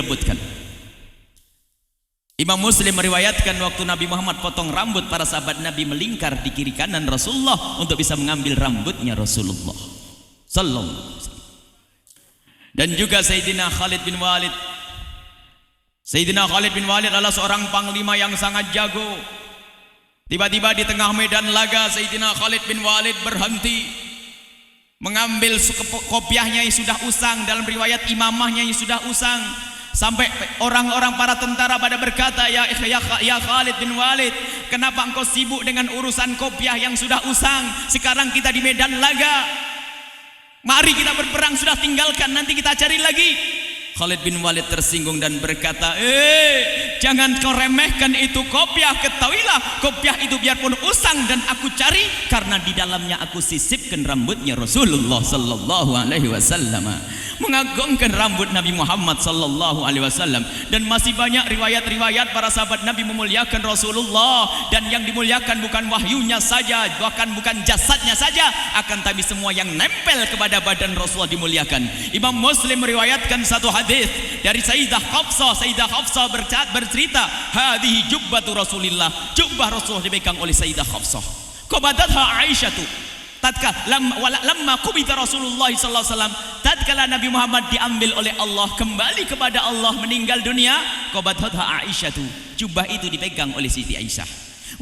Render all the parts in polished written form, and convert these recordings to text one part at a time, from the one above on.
menyebutkan. Imam Muslim meriwayatkan waktu Nabi Muhammad potong rambut, para sahabat Nabi melingkar di kiri kanan Rasulullah untuk bisa mengambil rambutnya Rasulullah sallallahu alaihi wasallam. Dan juga Sayyidina Khalid bin Walid. Sayyidina Khalid bin Walid adalah seorang panglima yang sangat jago. Tiba-tiba di tengah medan laga Sayyidina Khalid bin Walid berhenti, mengambil kopiahnya yang sudah usang, dalam riwayat imamahnya yang sudah usang, sampai orang-orang para tentara pada berkata, ya Khalid bin Walid, kenapa engkau sibuk dengan urusan kopiah yang sudah usang? Sekarang kita di medan laga, mari kita berperang, sudah tinggalkan, nanti kita cari lagi. Khalid bin Walid tersinggung dan berkata, jangan kau remehkan itu kopiah, ketahuilah kopiah itu biarpun usang dan aku cari, karena di dalamnya aku sisipkan rambutnya Rasulullah sallallahu alaihi wasallam. Mengagungkan rambut Nabi Muhammad sallallahu alaihi wasallam. Dan masih banyak riwayat-riwayat para sahabat Nabi memuliakan Rasulullah, dan yang dimuliakan bukan wahyunya saja, bahkan bukan jasadnya saja, akan tapi semua yang nempel kepada badan Rasulullah dimuliakan. Imam Muslim meriwayatkan satu hadis dari Sayyidah Hafsah. Sayyidah Hafsah bercerita, hadhihi jubbatu Rasulillah, jubbah Rasulullah dipegang oleh Sayyidah Hafsah. Qabadatha Aisyah lamma qubita Rasulullah sallallahu alaihi wasallam, tatkala Nabi Muhammad diambil oleh Allah, kembali kepada Allah, meninggal dunia, qabadatha Aisyah, jubah itu dipegang oleh Siti Aisyah.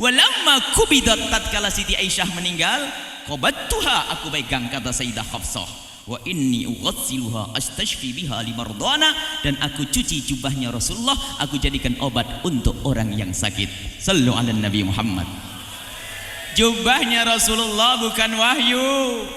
Walamma qubidat, tatkala Siti Aisyah meninggal, qabattuha, aku pegang, kata Sayyidah Hafsah. Wa inni ughassiluha astashfi biha limardana, dan aku cuci jubahnya Rasulullah, aku jadikan obat untuk orang yang sakit. Sallu ala Nabi Muhammad. Jubahnya Rasulullah bukan wahyu,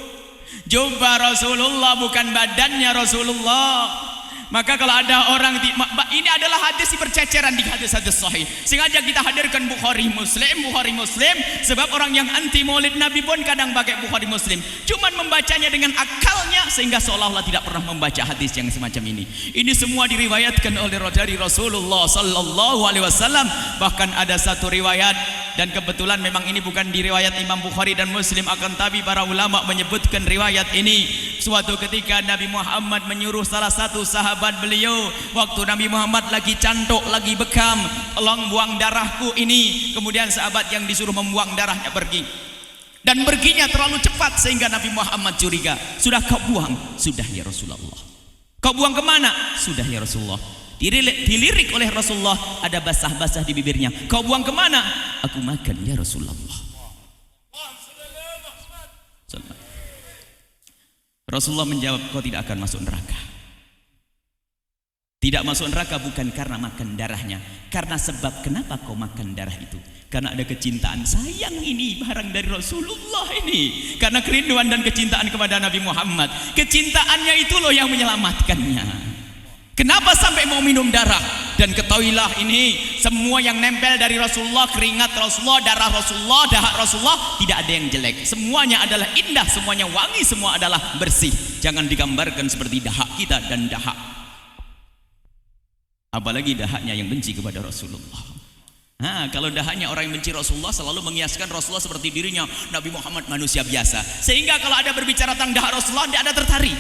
jubah Rasulullah bukan badannya Rasulullah. Maka kalau ada orang ini adalah hadis berceceran di hadis-hadis sahih, sengaja kita hadirkan Bukhari Muslim, sebab orang yang anti maulid Nabi pun kadang pakai Bukhari Muslim, cuman membacanya dengan akalnya sehingga seolah-olah tidak pernah membaca hadis yang semacam ini. Ini semua diriwayatkan oleh dari Rasulullah sallallahu alaihi wasallam. Bahkan ada satu riwayat, dan kebetulan memang ini bukan di riwayat Imam Bukhari dan Muslim, akan tapi para ulama menyebutkan riwayat ini. Suatu ketika Nabi Muhammad menyuruh salah satu sahabat beliau, waktu Nabi Muhammad lagi cantuk, lagi bekam, tolong buang darahku ini. Kemudian sahabat yang disuruh membuang darahnya pergi, dan perginya terlalu cepat sehingga Nabi Muhammad curiga. Sudah kau buang? Sudah ya Rasulullah. Kau buang kemana? Sudah ya Rasulullah. Dilirik oleh Rasulullah, ada basah-basah di bibirnya. Kau buang kemana? Aku makan ya Rasulullah. Rasulullah menjawab, kau tidak akan masuk neraka. Tidak masuk neraka bukan karena makan darahnya, karena sebab kenapa kau makan darah itu, karena ada kecintaan sayang ini barang dari Rasulullah ini, karena kerinduan dan kecintaan kepada Nabi Muhammad. Kecintaannya itu loh yang menyelamatkannya. Kenapa sampai mau minum darah? Dan ketahuilah ini semua yang nempel dari Rasulullah, keringat Rasulullah, darah Rasulullah, dahak Rasulullah, tidak ada yang jelek. Semuanya adalah indah, semuanya wangi, semua adalah bersih. Jangan digambarkan seperti dahak kita dan dahak, apalagi dahaknya yang benci kepada Rasulullah. Nah, kalau dahaknya orang yang benci Rasulullah selalu mengiaskan Rasulullah seperti dirinya Nabi Muhammad manusia biasa, sehingga kalau ada berbicara tentang dahak Rasulullah tidak ada tertarik.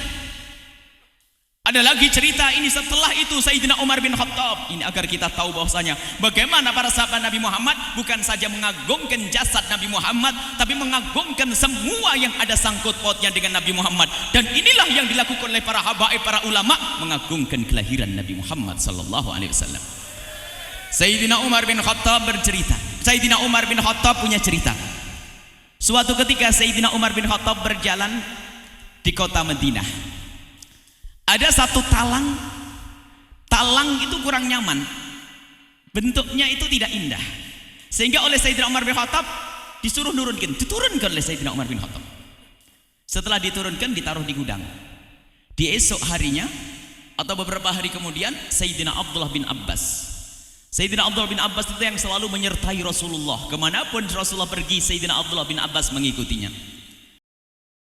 Ada lagi cerita ini setelah itu Sayyidina Umar bin Khattab. Ini agar kita tahu bahwasanya bagaimana para sahabat Nabi Muhammad bukan saja mengagungkan jasad Nabi Muhammad, tapi mengagungkan semua yang ada sangkut pautnya dengan Nabi Muhammad. Dan inilah yang dilakukan oleh para habaib, para ulama, mengagungkan kelahiran Nabi Muhammad sallallahu alaihi wasallam. Sayyidina Umar bin Khattab bercerita. Sayyidina Umar bin Khattab punya cerita. Suatu ketika Sayyidina Umar bin Khattab berjalan di kota Madinah. Ada satu talang itu kurang nyaman, bentuknya itu tidak indah, sehingga oleh Sayyidina Umar bin Khattab disuruh diturunkan oleh Sayyidina Umar bin Khattab. Setelah diturunkan, ditaruh di gudang. Di esok harinya atau beberapa hari kemudian, Sayyidina Abdullah bin Abbas itu yang selalu menyertai Rasulullah, kemanapun Rasulullah pergi, Sayyidina Abdullah bin Abbas mengikutinya.